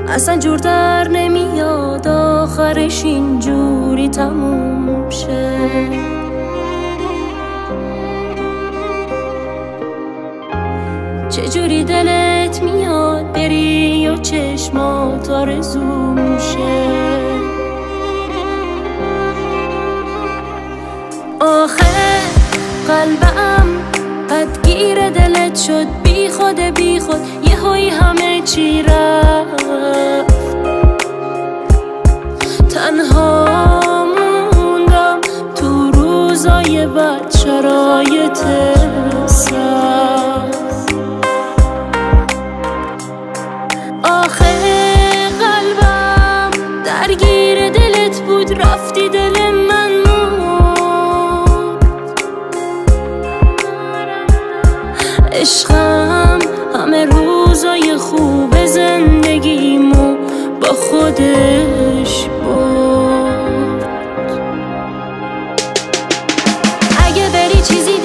اصلا جور در نمیاد آخرش اینجوری تموم شه. چجوری دلت میاد بری و چشمات آرزوم شه. آخه قلبم بدگیر دلت شد، بی خود یهویی همه چی رفت. تنها موندم تو روزای بد، شرایط سخت. آخه قلبم درگیر دلت بود، رفتی دل من مرد. عشقم همه روزای خوب زندگیمو با خودش برد. اگه بری چیزی